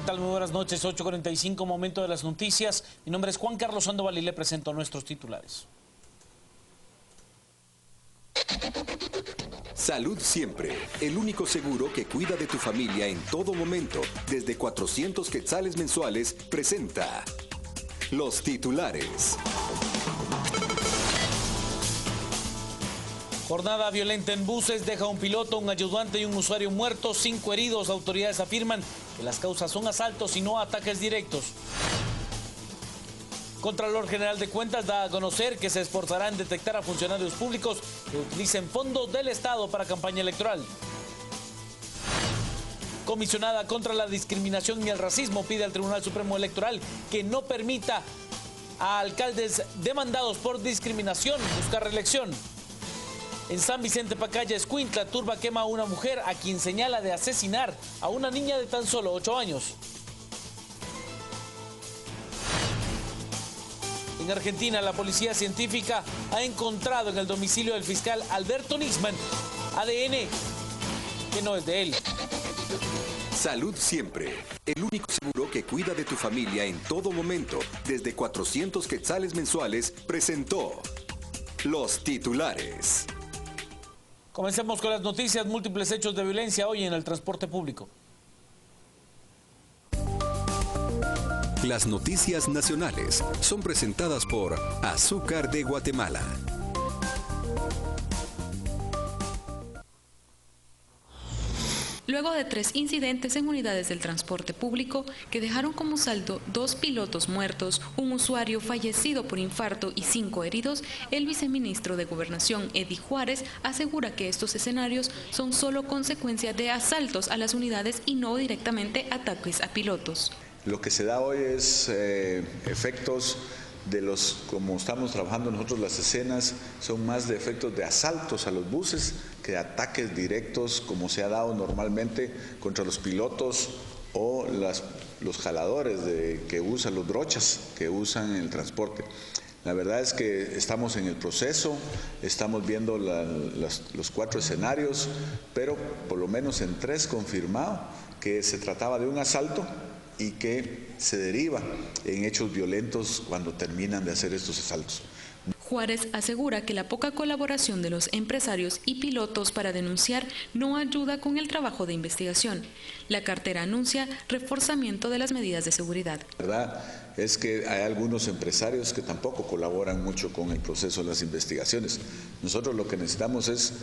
¿qué tal? Muy buenas noches, 8:45, momento de las noticias. Mi nombre es Juan Carlos Sandoval y le presento nuestros titulares. Salud Siempre, el único seguro que cuida de tu familia en todo momento, desde 400 quetzales mensuales, presenta los titulares. Jornada violenta en buses, deja un piloto, un ayudante y un usuario muertos, 5 heridos. Autoridades afirman que las causas son asaltos y no ataques directos. Contralor General de Cuentas da a conocer que se esforzará en detectar a funcionarios públicos que utilicen fondos del Estado para campaña electoral. Comisionada contra la discriminación y el racismo pide al Tribunal Supremo Electoral que no permita a alcaldes demandados por discriminación buscar reelección. En San Vicente Pacaya, Escuintla, turba quema a una mujer a quien señala de asesinar a una niña de tan solo 8 años. En Argentina, la policía científica ha encontrado en el domicilio del fiscal Alberto Nisman ADN que no es de él. Salud Siempre, el único seguro que cuida de tu familia en todo momento, desde 400 quetzales mensuales, presentó los titulares. Comencemos con las noticias. Múltiples hechos de violencia hoy en el transporte público. Las noticias nacionales son presentadas por Azúcar de Guatemala. Luego de 3 incidentes en unidades del transporte público que dejaron como saldo 2 pilotos muertos, un usuario fallecido por infarto y 5 heridos, el viceministro de Gobernación, Edy Juárez, asegura que estos escenarios son solo consecuencia de asaltos a las unidades y no directamente ataques a pilotos. Lo que se da hoy es efectos de los, como estamos trabajando nosotros las escenas, son más de efectos de asaltos a los buses que de ataques directos como se ha dado normalmente contra los pilotos o los jaladores que usan, los brochas que usan en el transporte. La verdad es que estamos en el proceso, estamos viendo los 4 escenarios, pero por lo menos en 3 confirmado que se trataba de un asalto y que se deriva en hechos violentos cuando terminan de hacer estos asaltos. Juárez asegura que la poca colaboración de los empresarios y pilotos para denunciar no ayuda con el trabajo de investigación. La cartera anuncia reforzamiento de las medidas de seguridad. La verdad es que hay algunos empresarios que tampoco colaboran mucho con el proceso de las investigaciones. Nosotros lo que necesitamos es,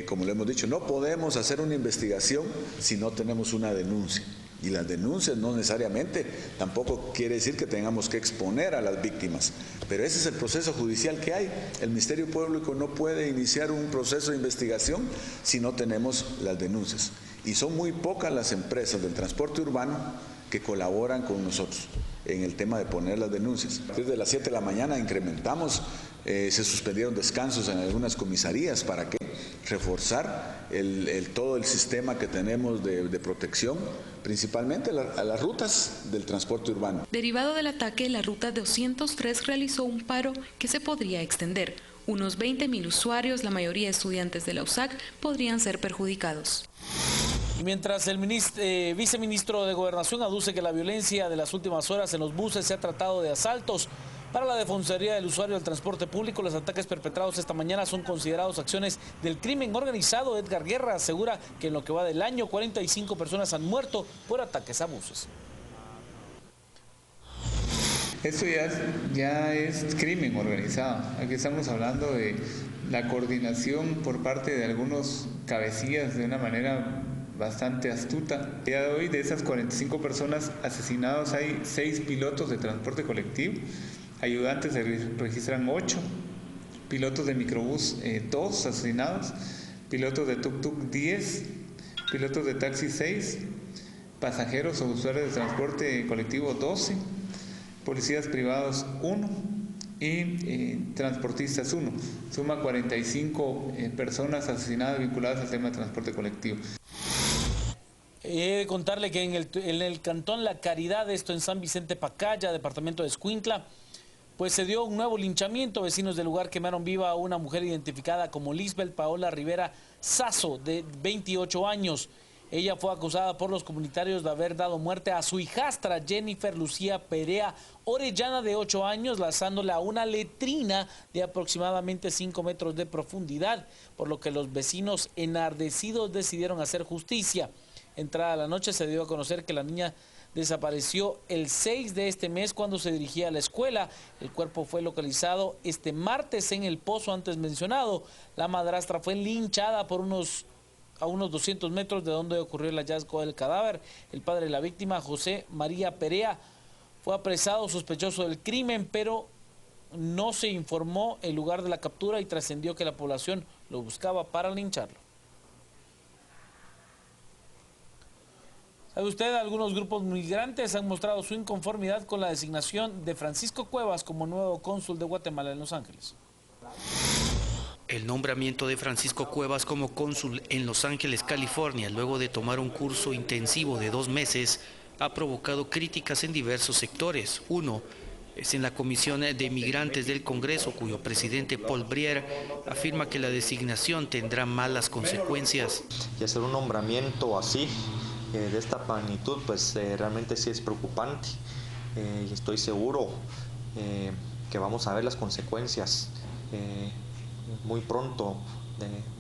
como lo hemos dicho, no podemos hacer una investigación si no tenemos una denuncia. Y las denuncias no necesariamente tampoco quiere decir que tengamos que exponer a las víctimas, pero ese es el proceso judicial que hay. El Ministerio Público no puede iniciar un proceso de investigación si no tenemos las denuncias. Y son muy pocas las empresas del transporte urbano que colaboran con nosotros en el tema de poner las denuncias. Desde las 7 de la mañana incrementamos, se suspendieron descansos en algunas comisarías para que reforzar todo el sistema que tenemos de protección, principalmente a las rutas del transporte urbano. Derivado del ataque, la ruta 203 realizó un paro que se podría extender. Unos 20.000 usuarios, la mayoría estudiantes de la USAC, podrían ser perjudicados. Y mientras el viceministro de Gobernación aduce que la violencia de las últimas horas en los buses se ha tratado de asaltos, para la Defensoría del Usuario del Transporte Público, los ataques perpetrados esta mañana son considerados acciones del crimen organizado. Edgar Guerra asegura que en lo que va del año, 45 personas han muerto por ataques a buses. Esto ya es crimen organizado. Aquí estamos hablando de la coordinación por parte de algunos cabecillas de una manera bastante astuta. El día de hoy, de esas 45 personas asesinadas, hay 6 pilotos de transporte colectivo, ayudantes se registran 8, pilotos de microbús 2 asesinados, pilotos de tuk-tuk 10, pilotos de taxi 6, pasajeros o usuarios de transporte colectivo 12, policías privados 1 y transportistas 1. Suma 45 personas asesinadas vinculadas al tema de transporte colectivo. He de contarle que en el cantón La Caridad, esto en San Vicente Pacaya, departamento de Escuintla, pues se dio un nuevo linchamiento. Vecinos del lugar quemaron viva a una mujer identificada como Lisbeth Paola Rivera Sazo, de 28 años. Ella fue acusada por los comunitarios de haber dado muerte a su hijastra Jennifer Lucía Perea Orellana, de 8 años, lanzándola a una letrina de aproximadamente 5 metros de profundidad, por lo que los vecinos enardecidos decidieron hacer justicia. Entrada la noche se dio a conocer que la niña desapareció el 6 de este mes cuando se dirigía a la escuela. El cuerpo fue localizado este martes en el pozo antes mencionado. La madrastra fue linchada a unos 200 metros de donde ocurrió el hallazgo del cadáver. El padre de la víctima, José María Perea, fue apresado sospechoso del crimen, pero no se informó el lugar de la captura y trascendió que la población lo buscaba para lincharlo. ¿Sabe usted? Algunos grupos migrantes han mostrado su inconformidad con la designación de Francisco Cuevas como nuevo cónsul de Guatemala en Los Ángeles. El nombramiento de Francisco Cuevas como cónsul en Los Ángeles, California, luego de tomar un curso intensivo de 2 meses, ha provocado críticas en diversos sectores. Uno es en la Comisión de Migrantes del Congreso, cuyo presidente Paul Briere afirma que la designación tendrá malas consecuencias. Y hacer un nombramiento así, de esta magnitud, pues realmente sí es preocupante. Y estoy seguro que vamos a ver las consecuencias muy pronto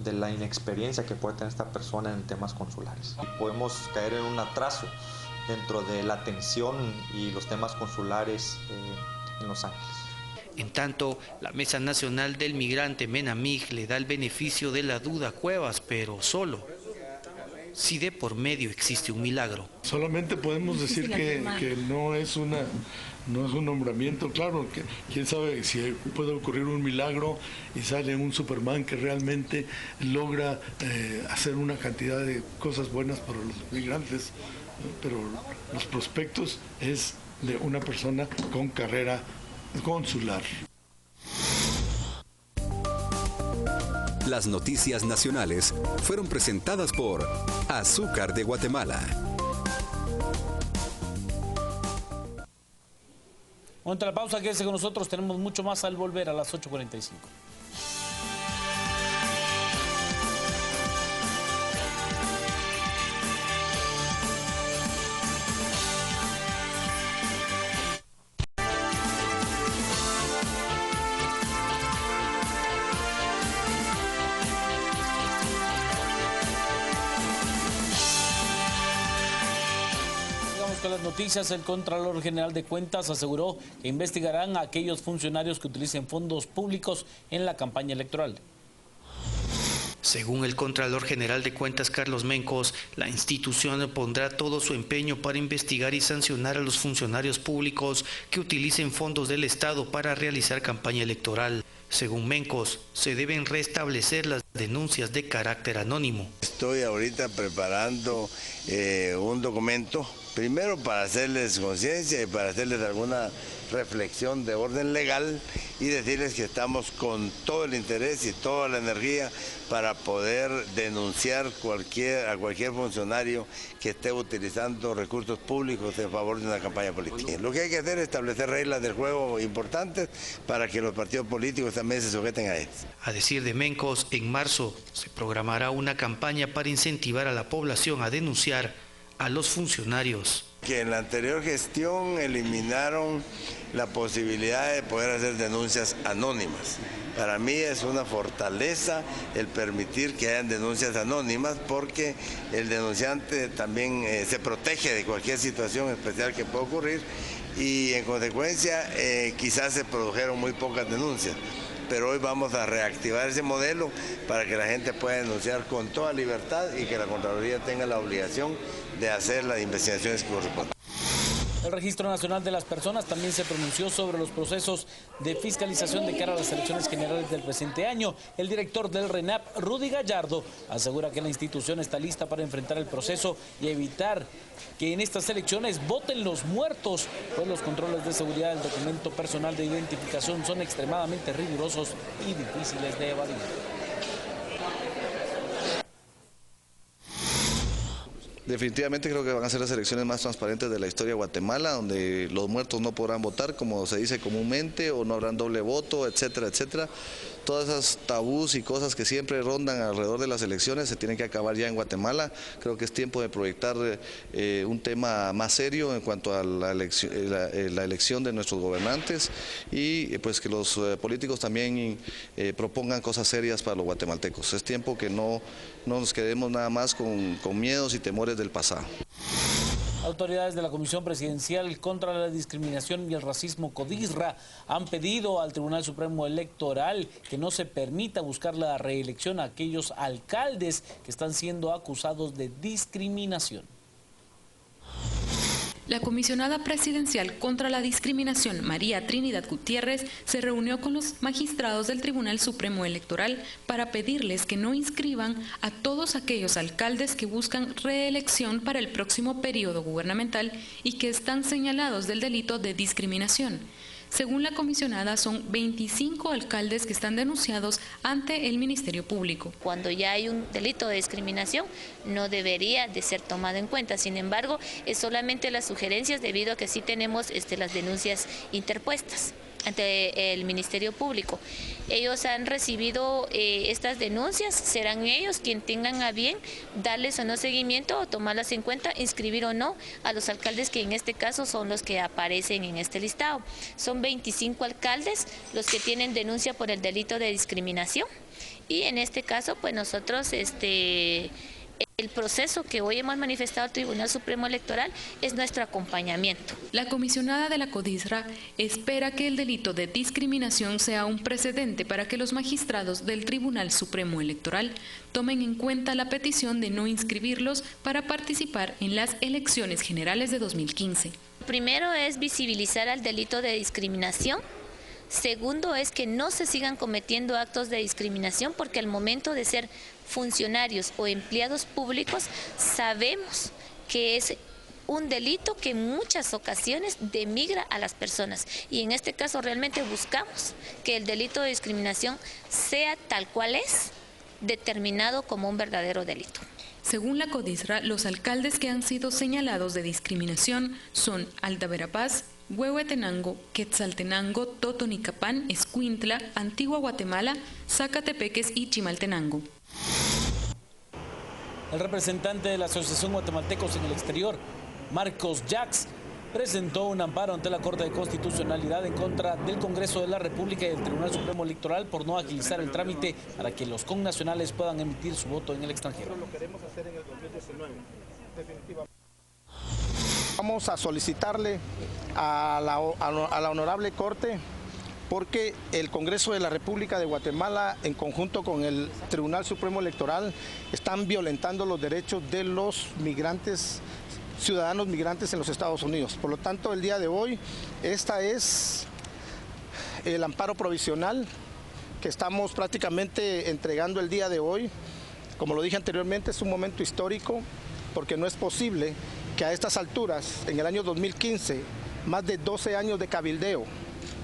de la inexperiencia que puede tener esta persona en temas consulares. Y podemos caer en un atraso dentro de la atención y los temas consulares en Los Ángeles. En tanto, la Mesa Nacional del Migrante, MENAMIG, le da el beneficio de la duda a Cuevas, pero solo si de por medio existe un milagro. Solamente podemos decir que no es un nombramiento, claro, que quién sabe si puede ocurrir un milagro y sale un Superman que realmente logra hacer una cantidad de cosas buenas para los migrantes, pero los prospectos es de una persona con carrera consular. Las noticias nacionales fueron presentadas por Azúcar de Guatemala. Momento de la pausa, quédese con nosotros, tenemos mucho más al volver a las 8:45. Las noticias. El Contralor General de Cuentas aseguró que investigarán a aquellos funcionarios que utilicen fondos públicos en la campaña electoral. Según el Contralor General de Cuentas, Carlos Mencos, la institución pondrá todo su empeño para investigar y sancionar a los funcionarios públicos que utilicen fondos del Estado para realizar campaña electoral. Según Mencos, se deben restablecer las denuncias de carácter anónimo. Estoy ahorita preparando un documento, primero para hacerles conciencia y para hacerles alguna reflexión de orden legal y decirles que estamos con todo el interés y toda la energía para poder denunciar a cualquier funcionario que esté utilizando recursos públicos en favor de una campaña política. Lo que hay que hacer es establecer reglas del juego importantes para que los partidos políticos también se sujeten a ellas. A decir de Mencos, en marzo se programará una campaña para incentivar a la población a denunciar a los funcionarios. Que en la anterior gestión eliminaron la posibilidad de poder hacer denuncias anónimas. Para mí es una fortaleza el permitir que hayan denuncias anónimas porque el denunciante también se protege de cualquier situación especial que pueda ocurrir y en consecuencia quizás se produjeron muy pocas denuncias. Pero hoy vamos a reactivar ese modelo para que la gente pueda denunciar con toda libertad y que la Contraloría tenga la obligación de hacer las investigaciones que corresponden. El Registro Nacional de las Personas también se pronunció sobre los procesos de fiscalización de cara a las elecciones generales del presente año. El director del RENAP, Rudy Gallardo, asegura que la institución está lista para enfrentar el proceso y evitar que en estas elecciones voten los muertos, pues los controles de seguridad del documento personal de identificación son extremadamente rigurosos y difíciles de evadir. Definitivamente creo que van a ser las elecciones más transparentes de la historia de Guatemala, donde los muertos no podrán votar, como se dice comúnmente, o no habrán doble voto, etcétera, etcétera. todas esas tabús y cosas que siempre rondan alrededor de las elecciones se tienen que acabar ya en Guatemala. Creo que es tiempo de proyectar un tema más serio en cuanto a la elección de nuestros gobernantes y pues que los políticos también propongan cosas serias para los guatemaltecos. Es tiempo que no nos quedemos nada más con miedos y temores del pasado. Autoridades de la Comisión Presidencial contra la Discriminación y el Racismo, CODISRA, han pedido al Tribunal Supremo Electoral que no se permita buscar la reelección a aquellos alcaldes que están siendo acusados de discriminación. La comisionada presidencial contra la discriminación, María Trinidad Gutiérrez, se reunió con los magistrados del Tribunal Supremo Electoral para pedirles que no inscriban a todos aquellos alcaldes que buscan reelección para el próximo periodo gubernamental y que están señalados del delito de discriminación. Según la comisionada, son 25 alcaldes que están denunciados ante el Ministerio Público. Cuando ya hay un delito de discriminación, no debería de ser tomado en cuenta. Sin embargo, es solamente las sugerencias debido a que sí tenemos las denuncias interpuestas ante el Ministerio Público. Ellos han recibido estas denuncias, serán ellos quienes tengan a bien darles o no seguimiento o tomarlas en cuenta, inscribir o no a los alcaldes que en este caso son los que aparecen en este listado. Son 25 alcaldes los que tienen denuncia por el delito de discriminación y en este caso pues nosotros el proceso que hoy hemos manifestado al Tribunal Supremo Electoral es nuestro acompañamiento. La comisionada de la CODISRA espera que el delito de discriminación sea un precedente para que los magistrados del Tribunal Supremo Electoral tomen en cuenta la petición de no inscribirlos para participar en las elecciones generales de 2015. Primero es visibilizar al delito de discriminación. Segundo es que no se sigan cometiendo actos de discriminación porque al momento de ser funcionarios o empleados públicos sabemos que es un delito que en muchas ocasiones denigra a las personas y en este caso realmente buscamos que el delito de discriminación sea tal cual es, determinado como un verdadero delito. Según la CODISRA, los alcaldes que han sido señalados de discriminación son Alta Verapaz, Huehuetenango, Quetzaltenango, Totonicapán, Escuintla, Antigua Guatemala, Zacatepeques y Chimaltenango. El representante de la Asociación Guatemaltecos en el Exterior, Marcos Jax, presentó un amparo ante la Corte de Constitucionalidad en contra del Congreso de la República y del Tribunal Supremo Electoral por no agilizar el trámite para que los connacionales puedan emitir su voto en el extranjero. Lo queremos hacer en el 2019, definitivamente. Vamos a solicitarle a la Honorable Corte porque el Congreso de la República de Guatemala, en conjunto con el Tribunal Supremo Electoral, están violentando los derechos de los migrantes, ciudadanos migrantes en los Estados Unidos. Por lo tanto, el día de hoy, esta es el amparo provisional que estamos prácticamente entregando el día de hoy. Como lo dije anteriormente, es un momento histórico porque no es posible que a estas alturas, en el año 2015, más de 12 años de cabildeo,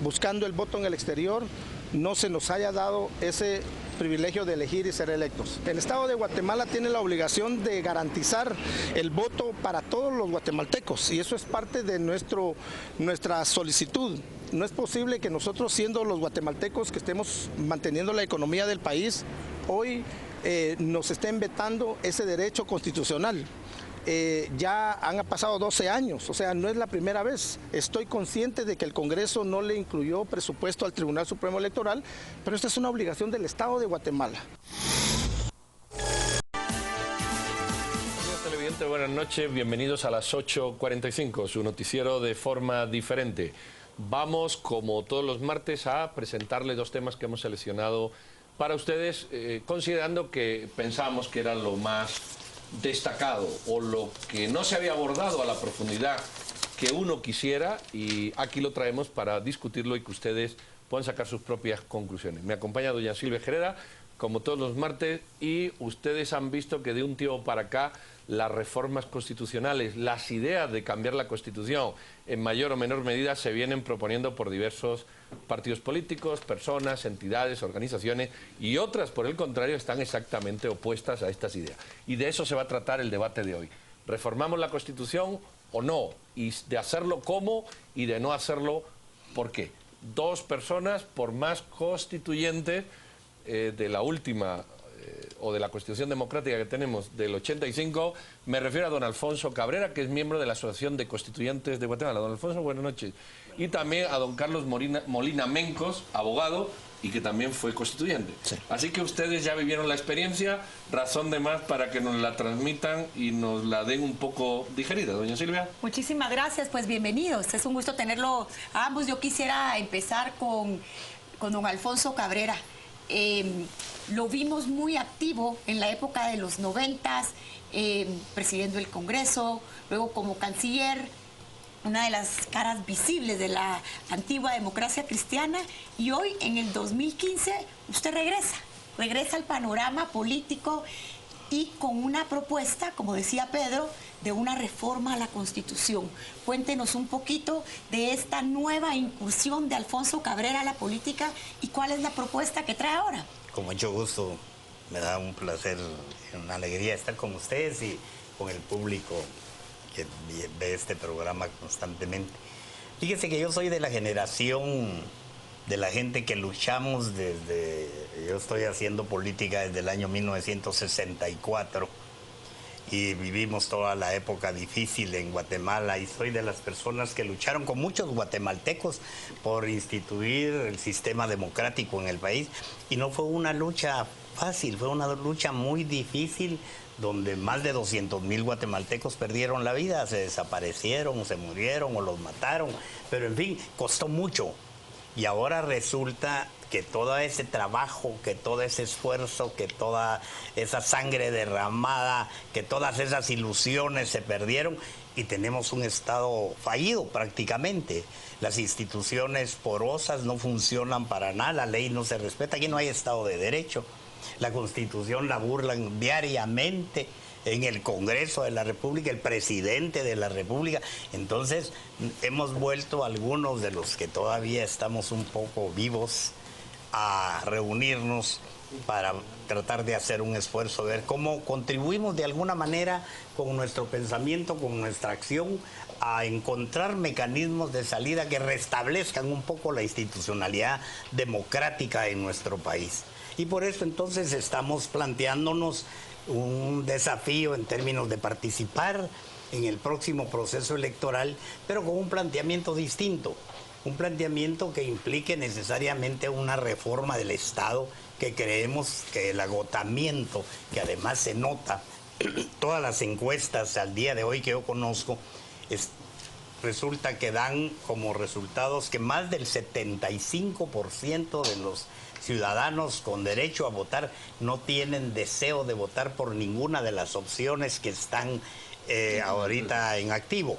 buscando el voto en el exterior, no se nos haya dado ese privilegio de elegir y ser electos. El Estado de Guatemala tiene la obligación de garantizar el voto para todos los guatemaltecos y eso es parte de nuestra solicitud. No es posible que nosotros, siendo los guatemaltecos que estemos manteniendo la economía del país, hoy nos estén vetando ese derecho constitucional. Ya han pasado 12 años, o sea, no es la primera vez. Estoy consciente de que el Congreso no le incluyó presupuesto al Tribunal Supremo Electoral, pero esta es una obligación del Estado de Guatemala. Señor televidente, buenas noches, bienvenidos a las 8:45, su noticiero de forma diferente. Vamos, como todos los martes, a presentarle dos temas que hemos seleccionado para ustedes, considerando que pensamos que era lo más destacado o lo que no se había abordado a la profundidad que uno quisiera, y aquí lo traemos para discutirlo y que ustedes puedan sacar sus propias conclusiones. Me acompaña doña Silvia Herrera, como todos los martes, y ustedes han visto que de un tiempo para acá las reformas constitucionales, las ideas de cambiar la Constitución en mayor o menor medida se vienen proponiendo por diversos partidos políticos, personas, entidades, organizaciones, y otras, por el contrario, están exactamente opuestas a estas ideas. Y de eso se va a tratar el debate de hoy. ¿Reformamos la Constitución o no? Y de hacerlo, ¿cómo? Y de no hacerlo, ¿por qué? Dos personas, por más constituyentes, de la última o de la Constitución Democrática que tenemos del 85, me refiero a don Alfonso Cabrera, que es miembro de la Asociación de Constituyentes de Guatemala. Don Alfonso, buenas noches. Y también a don Carlos Molina Mencos, abogado, y que también fue constituyente. Sí. Así que ustedes ya vivieron la experiencia, razón de más para que nos la transmitan y nos la den un poco digerida. Doña Silvia. Muchísimas gracias, pues bienvenidos. Es un gusto tenerlo a ambos. Yo quisiera empezar con don Alfonso Cabrera. Lo vimos muy activo en la época de los 90s, presidiendo el Congreso, luego como canciller, una de las caras visibles de la antigua democracia cristiana, y hoy, en el 2015, usted regresa al panorama político y con una propuesta, como decía Pedro, de una reforma a la Constitución. Cuéntenos un poquito de esta nueva incursión de Alfonso Cabrera a la política y cuál es la propuesta que trae ahora. Con mucho gusto, me da un placer, una alegría estar con ustedes y con el público que ve este programa constantemente. Fíjese que yo soy de la generación de la gente que luchamos yo estoy haciendo política desde el año 1964 y vivimos toda la época difícil en Guatemala, y soy de las personas que lucharon con muchos guatemaltecos por instituir el sistema democrático en el país, y no fue una lucha fácil, fue una lucha muy difícil, donde más de 200,000 guatemaltecos perdieron la vida, se desaparecieron, se murieron o los mataron, pero en fin, costó mucho. Y ahora resulta que todo ese trabajo, que todo ese esfuerzo, que toda esa sangre derramada, que todas esas ilusiones se perdieron y tenemos un Estado fallido prácticamente. Las instituciones porosas no funcionan para nada, la ley no se respeta, aquí no hay Estado de Derecho. La Constitución la burlan diariamente en el Congreso de la República, el presidente de la República. Entonces, hemos vuelto algunos de los que todavía estamos un poco vivos a reunirnos para tratar de hacer un esfuerzo, ver cómo contribuimos de alguna manera con nuestro pensamiento, con nuestra acción, a encontrar mecanismos de salida que restablezcan un poco la institucionalidad democrática en nuestro país. Y por eso entonces estamos planteándonos un desafío en términos de participar en el próximo proceso electoral, pero con un planteamiento distinto, un planteamiento que implique necesariamente una reforma del Estado, que creemos que el agotamiento, que además se nota, todas las encuestas al día de hoy que yo conozco, resulta que dan como resultados que más del 75% de los ciudadanos con derecho a votar no tienen deseo de votar por ninguna de las opciones que están ahorita en activo.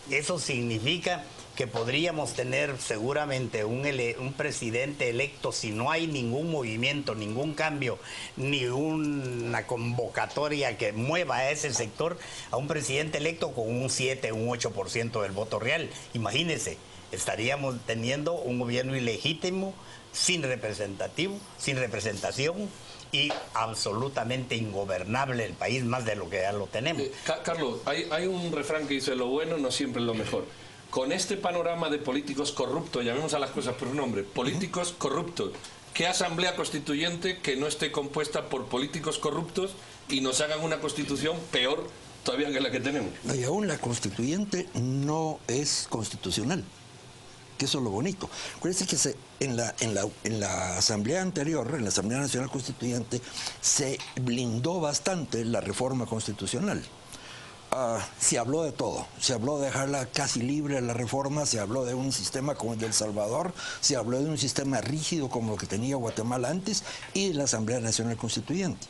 Eso significa que podríamos tener seguramente un presidente electo, si no hay ningún movimiento, ningún cambio, ni una convocatoria que mueva a ese sector, a un presidente electo con un 7, un 8% del voto real. Imagínense, estaríamos teniendo un gobierno ilegítimo, sin representación y absolutamente ingobernable el país, más de lo que ya lo tenemos. Carlos, hay un refrán que dice: lo bueno no siempre es lo mejor. Con este panorama de políticos corruptos, llamemos a las cosas por un nombre, políticos corruptos, ¿qué asamblea constituyente que no esté compuesta por políticos corruptos y nos hagan una constitución peor todavía que la que tenemos? No, y aún la constituyente no es constitucional, que eso es lo bonito. Acuérdense que en la asamblea anterior, en la Asamblea Nacional Constituyente, se blindó bastante la reforma constitucional. Se habló de todo, se habló de dejarla casi libre a la reforma, se habló de un sistema como el de El Salvador, se habló de un sistema rígido como lo que tenía Guatemala antes y de la Asamblea Nacional Constituyente.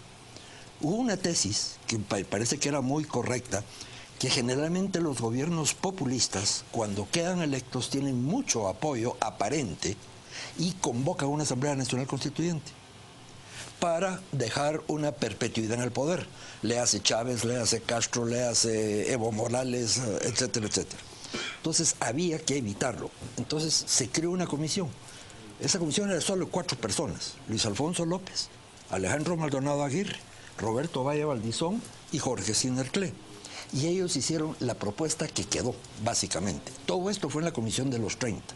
Hubo una tesis que parece que era muy correcta, que generalmente los gobiernos populistas, cuando quedan electos, tienen mucho apoyo aparente y convocan una Asamblea Nacional Constituyente para dejar una perpetuidad en el poder. Le hace Chávez, le hace Castro, le hace Evo Morales, etcétera, etcétera. Entonces había que evitarlo. Entonces se creó una comisión. Esa comisión era de solo 4 personas: Luis Alfonso López, Alejandro Maldonado Aguirre, Roberto Valle Valdizón y Jorge Sinercle. Y ellos hicieron la propuesta que quedó, básicamente. Todo esto fue en la Comisión de los 30.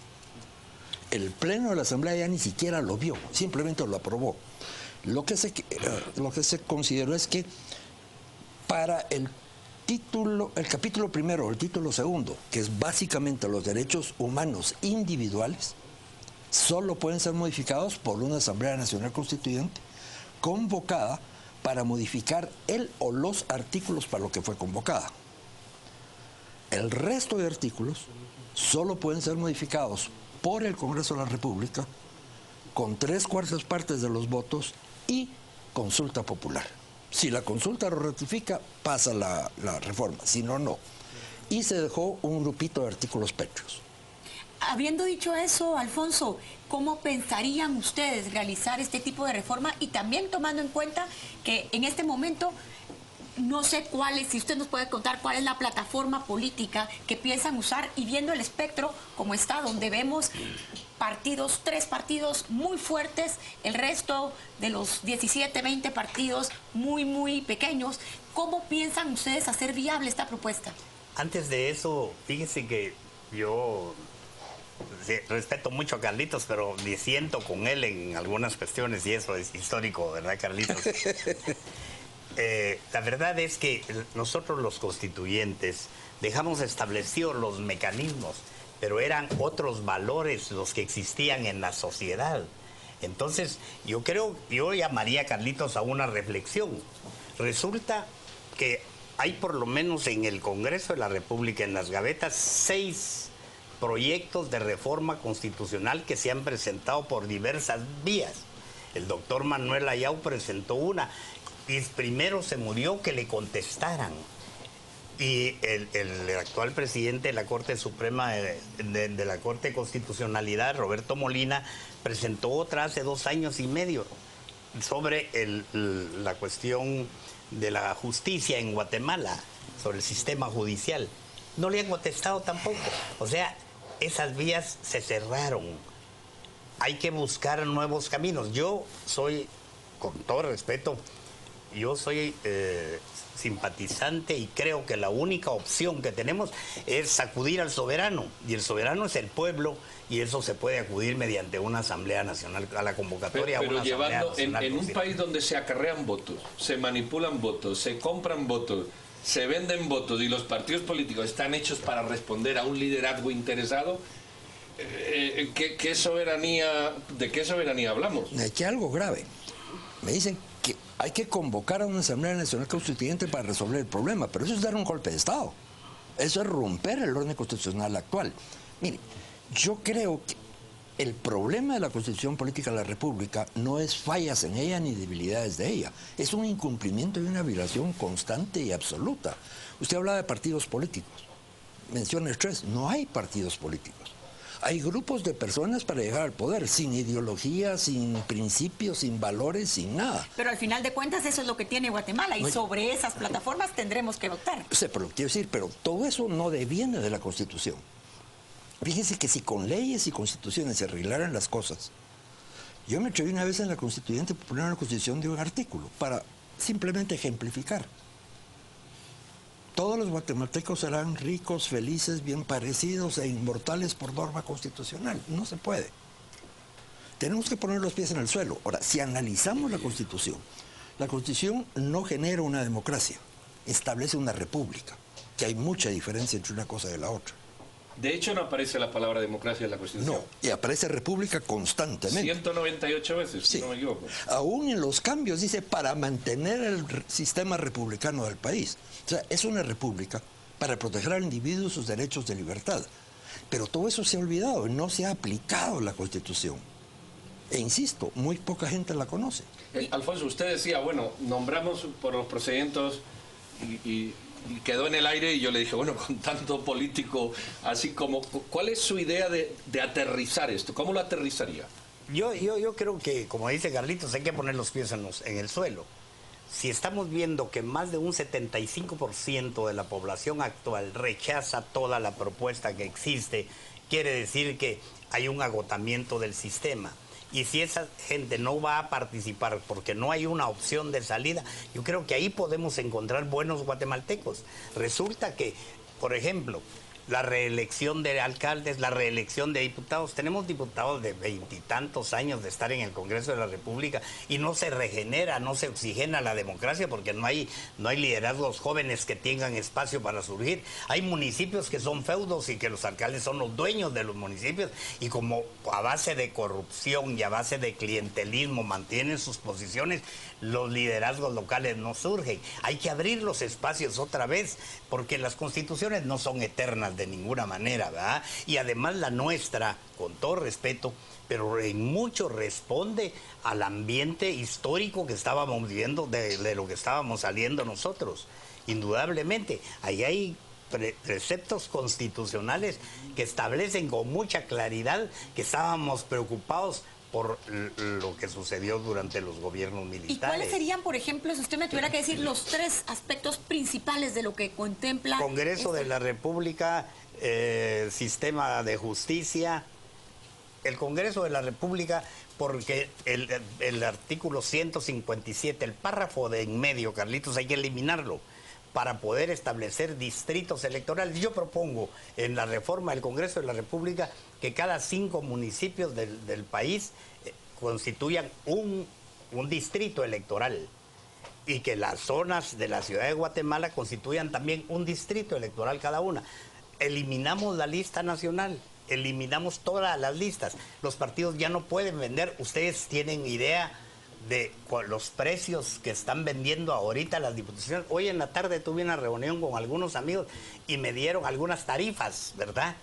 El Pleno de la Asamblea ya ni siquiera lo vio, simplemente lo aprobó. Lo que se consideró es que para el capítulo primero o el título segundo, que es básicamente los derechos humanos individuales, solo pueden ser modificados por una Asamblea Nacional Constituyente convocada para modificar el o los artículos para lo que fue convocada. El resto de artículos solo pueden ser modificados por el Congreso de la República con 3/4 partes de los votos y consulta popular. Si la consulta lo ratifica, pasa la reforma, si no, no. Y se dejó un grupito de artículos pétreos. Habiendo dicho eso, Alfonso, ¿cómo pensarían ustedes realizar este tipo de reforma? Y también tomando en cuenta que en este momento, no sé cuál es, si usted nos puede contar cuál es la plataforma política que piensan usar, y viendo el espectro como está, donde vemos partidos, 3 partidos muy fuertes, el resto de los 17, 20 partidos muy pequeños. ¿Cómo piensan ustedes hacer viable esta propuesta? Antes de eso, fíjense que yo respeto mucho a Carlitos, pero disiento con él en algunas cuestiones, y eso es histórico, ¿verdad, Carlitos? La verdad es que nosotros los constituyentes dejamos establecidos los mecanismos, pero eran otros valores los que existían en la sociedad. Entonces, yo llamaría a Carlitos a una reflexión. Resulta que hay por lo menos en el Congreso de la República, en las gavetas, 6 proyectos de reforma constitucional que se han presentado por diversas vías. El doctor Manuel Ayau presentó una, y primero se murió que le contestaran. Y el actual presidente de la Corte Suprema de la Corte de Constitucionalidad, Roberto Molina, presentó otra hace 2 años y medio sobre la cuestión de la justicia en Guatemala, sobre el sistema judicial. No le han contestado tampoco. O sea, esas vías se cerraron. Hay que buscar nuevos caminos. Yo soy, con todo respeto, yo soy simpatizante y creo que la única opción que tenemos es sacudir al soberano, y el soberano es el pueblo, y eso se puede acudir mediante una Asamblea Nacional, a la convocatoria. Pero llevando en un país donde se acarrean votos, se manipulan votos, se compran votos, se venden votos, y los partidos políticos están hechos para responder a un liderazgo interesado, ¿de qué soberanía hablamos? Aquí hay algo grave. Me dicen que hay que convocar a una Asamblea Nacional Constituyente para resolver el problema, pero eso es dar un golpe de Estado. Eso es romper el orden constitucional actual. Mire, yo creo que el problema de la Constitución Política de la República no es fallas en ella ni debilidades de ella. Es un incumplimiento y una violación constante y absoluta. Usted hablaba de partidos políticos. Menciona 3. No hay partidos políticos. Hay grupos de personas para llegar al poder, sin ideología, sin principios, sin valores, sin nada. Pero al final de cuentas eso es lo que tiene Guatemala, y sobre esas plataformas tendremos que votar. Sí, pero quiero decir, pero todo eso no deviene de la Constitución. Fíjense que si con leyes y constituciones se arreglaran las cosas, yo me atreví una vez en la Constituyente a poner una constitución de un artículo para simplemente ejemplificar. Todos los guatemaltecos serán ricos, felices, bien parecidos e inmortales por norma constitucional. No se puede. Tenemos que poner los pies en el suelo. Ahora, si analizamos la Constitución no genera una democracia, establece una república, que hay mucha diferencia entre una cosa y la otra. De hecho, no aparece la palabra democracia en la Constitución. No, y aparece república constantemente. 198 veces, sí, si no me equivoco. Aún en los cambios dice para mantener el sistema republicano del país. O sea, es una república para proteger al individuo sus derechos de libertad. Pero todo eso se ha olvidado, no se ha aplicado la Constitución. E insisto, muy poca gente la conoce. Alfonso, usted decía, bueno, nombramos por los procedimientos y quedó en el aire, y yo le dije, bueno, con tanto político, así como, ¿cuál es su idea de aterrizar esto? ¿Cómo lo aterrizaría? Yo creo que, como dice Carlitos, hay que poner los pies en el suelo. Si estamos viendo que más de un 75% de la población actual rechaza toda la propuesta que existe, quiere decir que hay un agotamiento del sistema. Y si esa gente no va a participar porque no hay una opción de salida, yo creo que ahí podemos encontrar buenos guatemaltecos. Resulta que, por ejemplo, la reelección de alcaldes, la reelección de diputados. Tenemos diputados de 20 y tantos años de estar en el Congreso de la República y no se regenera, no se oxigena la democracia porque no hay liderazgos jóvenes que tengan espacio para surgir. Hay municipios que son feudos y que los alcaldes son los dueños de los municipios y como a base de corrupción y a base de clientelismo mantienen sus posiciones, los liderazgos locales no surgen. Hay que abrir los espacios otra vez porque las constituciones no son eternas de ninguna manera, ¿verdad? Y además la nuestra, con todo respeto, pero en mucho responde al ambiente histórico que estábamos viviendo, de lo que estábamos saliendo nosotros. Indudablemente, ahí hay preceptos constitucionales que establecen con mucha claridad que estábamos preocupados por lo que sucedió durante los gobiernos militares. ¿Y cuáles serían, por ejemplo, si usted me tuviera que decir los 3 aspectos principales de lo que contempla? Congreso de la República, sistema de justicia, el Congreso de la República, porque el artículo 157, el párrafo de en medio, Carlitos, hay que eliminarlo para poder establecer distritos electorales. Yo propongo en la reforma del Congreso de la República que cada 5 municipios del país constituyan un distrito electoral y que las zonas de la ciudad de Guatemala constituyan también un distrito electoral cada una. Eliminamos la lista nacional, eliminamos todas las listas. Los partidos ya no pueden vender. Ustedes tienen idea de los precios que están vendiendo ahorita las diputaciones. Hoy en la tarde tuve una reunión con algunos amigos y me dieron algunas tarifas, ¿verdad?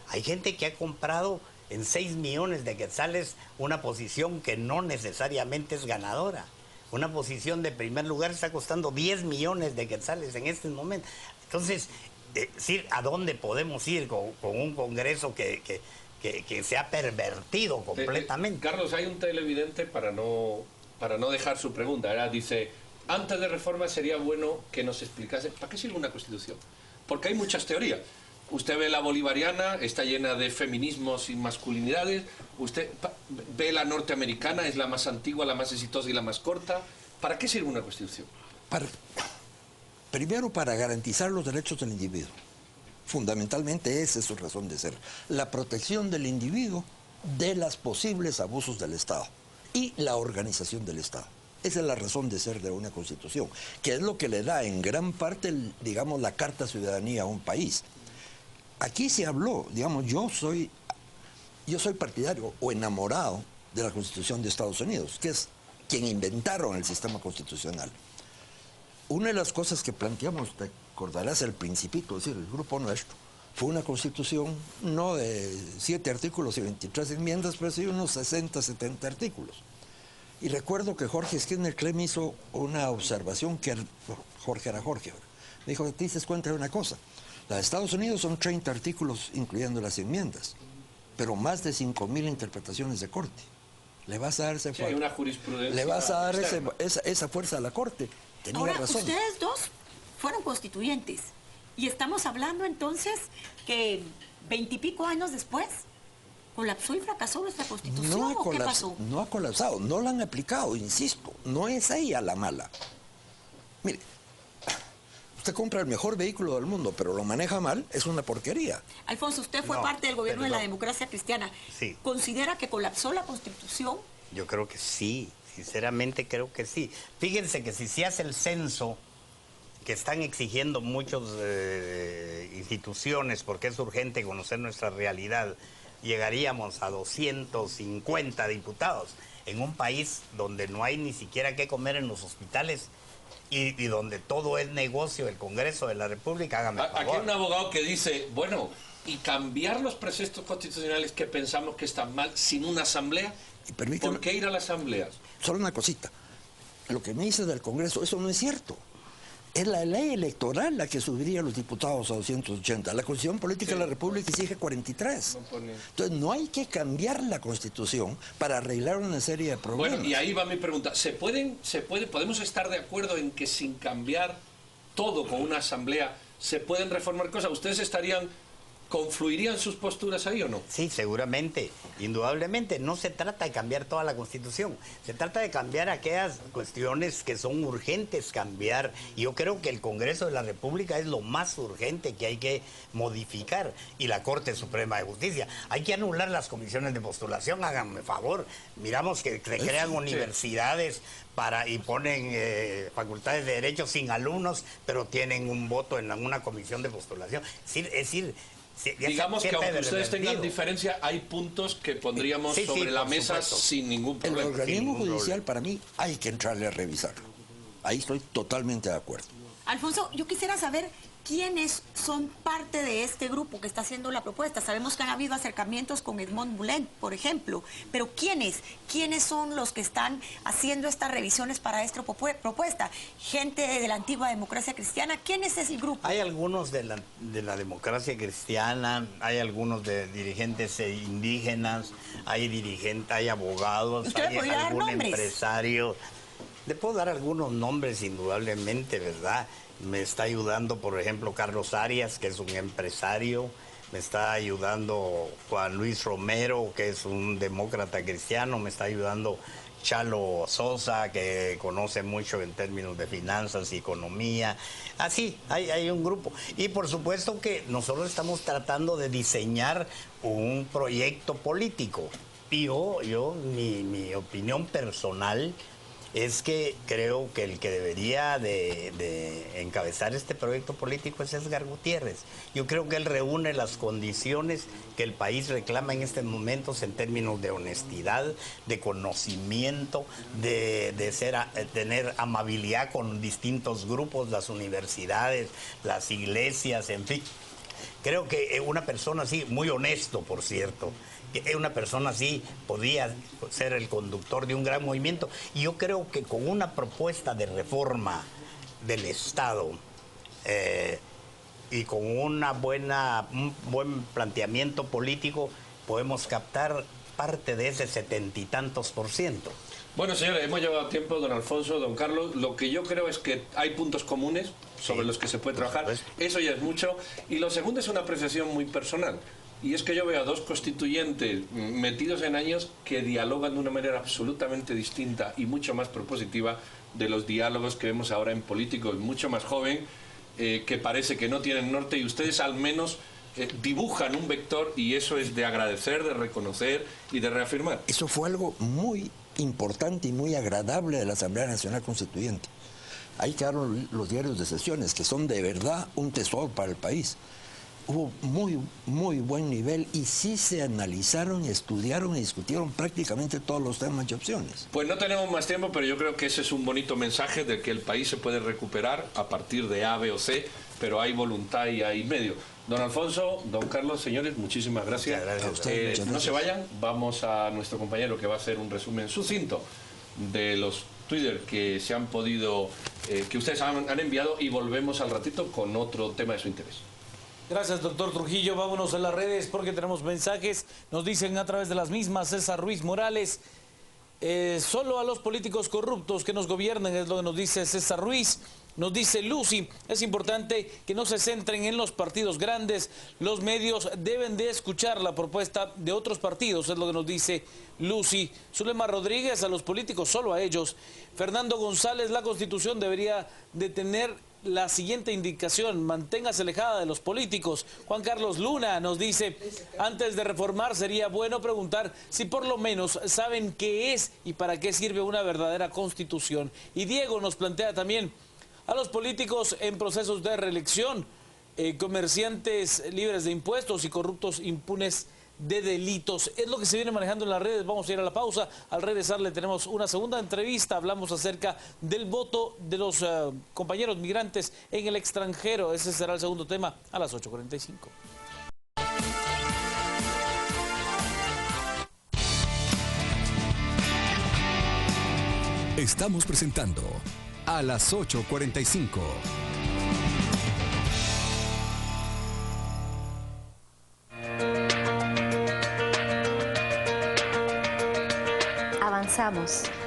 Hay gente que ha comprado en 6 millones de quetzales una posición que no necesariamente es ganadora. Una posición de primer lugar está costando 10 millones de quetzales en este momento. Entonces, ¿a dónde podemos ir con un Congreso que se ha pervertido completamente? Carlos, hay un televidente para no dejar su pregunta, ¿verdad? Dice, antes de reforma sería bueno que nos explicase ¿para qué sirve una constitución? Porque hay muchas teorías. Usted ve la bolivariana, está llena de feminismos y masculinidades. Usted ve la norteamericana, es la más antigua, la más exitosa y la más corta. ¿Para qué sirve una constitución? Primero, para garantizar los derechos del individuo. Fundamentalmente esa es su razón de ser. La protección del individuo de los posibles abusos del Estado y la organización del Estado. Esa es la razón de ser de una constitución, que es lo que le da en gran parte, digamos, la Carta de Ciudadanía a un país. Aquí se habló, digamos, yo soy partidario o enamorado de la Constitución de Estados Unidos, que es quien inventaron el sistema constitucional. Una de las cosas que planteamos, te acordarás, el Principito, es decir, el grupo nuestro, fue una constitución no de 7 artículos y 23 enmiendas, pero sí unos 60, 70 artículos. Y recuerdo que Jorge Skinner Clem hizo una observación que Jorge era Jorge. Me dijo, te dices cuenta de una cosa, la de Estados Unidos son 30 artículos incluyendo las enmiendas, pero más de 5.000 interpretaciones de corte. Le vas a dar esa fuerza. Sí, una jurisprudencia. Le vas a dar esa fuerza a la corte. Tenía Ahora, razón. ustedes dos fueron constituyentes y estamos hablando entonces que 20 y pico años después colapsó y fracasó nuestra constitución. ¿Qué pasó? No ha colapsado, no la han aplicado, insisto, no es ella la mala. Mire, usted compra el mejor vehículo del mundo, pero lo maneja mal, es una porquería. Alfonso, usted fue parte del gobierno de la democracia cristiana. Sí. ¿Considera que colapsó la Constitución? Yo creo que sí, sinceramente creo que sí. Fíjense que si se hace el censo que están exigiendo muchas instituciones, porque es urgente conocer nuestra realidad, llegaríamos a 250 diputados en un país donde no hay ni siquiera qué comer en los hospitales y donde todo es negocio. El Congreso de la República, hágame el favor. Aquí hay un abogado que dice, bueno, ¿y cambiar los preceptos constitucionales que pensamos que están mal sin una asamblea? ¿Por qué ir a la asamblea? Solo una cosita. Lo que me dice del Congreso, eso no es cierto. Es la ley electoral la que subiría a los diputados a 280. La Constitución Política de la República exige 43. Entonces no hay que cambiar la Constitución para arreglar una serie de problemas. Bueno, y ahí va mi pregunta. ¿Podemos estar de acuerdo en que sin cambiar todo con una asamblea se pueden reformar cosas? ¿Ustedes estarían ¿confluirían sus posturas ahí o no? Sí, seguramente, indudablemente. No se trata de cambiar toda la Constitución, se trata de cambiar aquellas cuestiones que son urgentes cambiar. Y yo creo que el Congreso de la República es lo más urgente que hay que modificar, y la Corte Suprema de Justicia. Hay que anular las comisiones de postulación, háganme favor. Miramos que se crean universidades y ponen facultades de derecho sin alumnos, pero tienen un voto en una comisión de postulación. Es decir, digamos que aunque ustedes tengan diferencia, hay puntos que pondríamos sobre la mesa sin ningún problema. El organismo judicial, para mí, hay que entrarle a revisarlo. Ahí estoy totalmente de acuerdo. Alfonso, yo quisiera saber quiénes son parte de este grupo que está haciendo la propuesta. Sabemos que han habido acercamientos con Edmond Moulin, por ejemplo, pero ¿quiénes son los que están haciendo estas revisiones para esta propuesta? ¿Gente de la antigua democracia cristiana? ¿Quién es el grupo? Hay algunos de la democracia cristiana, hay algunos de dirigentes indígenas, hay abogados, hay algún empresario. Le puedo dar algunos nombres indudablemente, ¿verdad? Me está ayudando, por ejemplo, Carlos Arias, que es un empresario. Me está ayudando Juan Luis Romero, que es un demócrata cristiano. Me está ayudando Chalo Sosa, que conoce mucho en términos de finanzas y economía. Así, hay un grupo. Y por supuesto que nosotros estamos tratando de diseñar un proyecto político. Y mi opinión personal es que creo que el que debería de encabezar este proyecto político es Edgar Gutiérrez. Yo creo que él reúne las condiciones que el país reclama en estos momentos en términos de honestidad, de conocimiento, de tener amabilidad con distintos grupos, las universidades, las iglesias, en fin. Creo que una persona así, muy honesto, por cierto, que una persona así podía ser el conductor de un gran movimiento. Y yo creo que con una propuesta de reforma del Estado y con un buen planteamiento político, podemos captar parte de ese 70 y tantos %. Bueno, señores, hemos llevado tiempo, don Alfonso, don Carlos. Lo que yo creo es que hay puntos comunes sobre los que se puede trabajar. Eso ya es mucho. Y lo segundo es una apreciación muy personal. Y es que yo veo a dos constituyentes metidos en años que dialogan de una manera absolutamente distinta y mucho más propositiva de los diálogos que vemos ahora en políticos mucho más joven, que parece que no tienen norte, y ustedes al menos dibujan un vector, y eso es de agradecer, de reconocer y de reafirmar. Eso fue algo muy importante y muy agradable de la Asamblea Nacional Constituyente. Ahí quedaron los diarios de sesiones, que son de verdad un tesoro para el país. Hubo muy buen nivel y sí se analizaron, estudiaron y discutieron prácticamente todos los temas y opciones. Pues no tenemos más tiempo, pero yo creo que ese es un bonito mensaje de que el país se puede recuperar a partir de A, B o C, pero hay voluntad y hay medio. Don Alfonso, don Carlos, señores, muchísimas gracias. Gracias a ustedes. No se vayan, vamos a nuestro compañero que va a hacer un resumen sucinto de los Twitter que se han podido, que ustedes han enviado, y volvemos al ratito con otro tema de su interés. Gracias, doctor Trujillo. Vámonos a las redes porque tenemos mensajes. Nos dicen a través de las mismas. César Ruiz Morales: solo a los políticos corruptos que nos gobiernen, es lo que nos dice César Ruiz. Nos dice Lucy: es importante que no se centren en los partidos grandes. Los medios deben de escuchar la propuesta de otros partidos, es lo que nos dice Lucy. Zulema Rodríguez: a los políticos, solo a ellos. Fernando González: la Constitución debería de tener la siguiente indicación: manténgase alejada de los políticos. Juan Carlos Luna nos dice: antes de reformar sería bueno preguntar si por lo menos saben qué es y para qué sirve una verdadera constitución. Y Diego nos plantea también: a los políticos en procesos de reelección, comerciantes libres de impuestos y corruptos impunes de delitos. Es lo que se viene manejando en las redes. Vamos a ir a la pausa. Al regresar le tenemos una segunda entrevista. Hablamos acerca del voto de los compañeros migrantes en el extranjero. Ese será el segundo tema a las 8:45. Estamos presentando a las 8:45.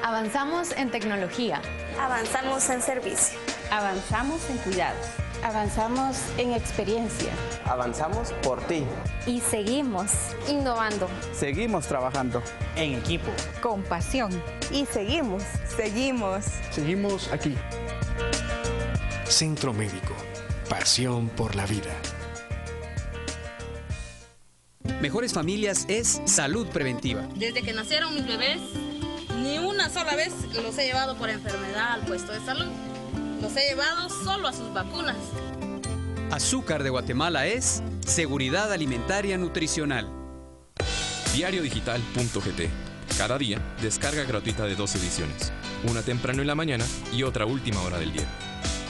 Avanzamos en tecnología. Avanzamos en servicio. Avanzamos en cuidados. Avanzamos en experiencia. Avanzamos por ti. Y seguimos innovando. Seguimos trabajando. En equipo. Con pasión. Y seguimos. Seguimos aquí. Centro Médico. Pasión por la vida. Mejores Familias es salud preventiva. Desde que nacieron mis bebés, ni una sola vez los he llevado por enfermedad al puesto de salud. Los he llevado solo a sus vacunas. Azúcar de Guatemala es seguridad alimentaria nutricional. Diariodigital.gt. Cada día, descarga gratuita de 2 ediciones. Una temprano en la mañana y otra última hora del día.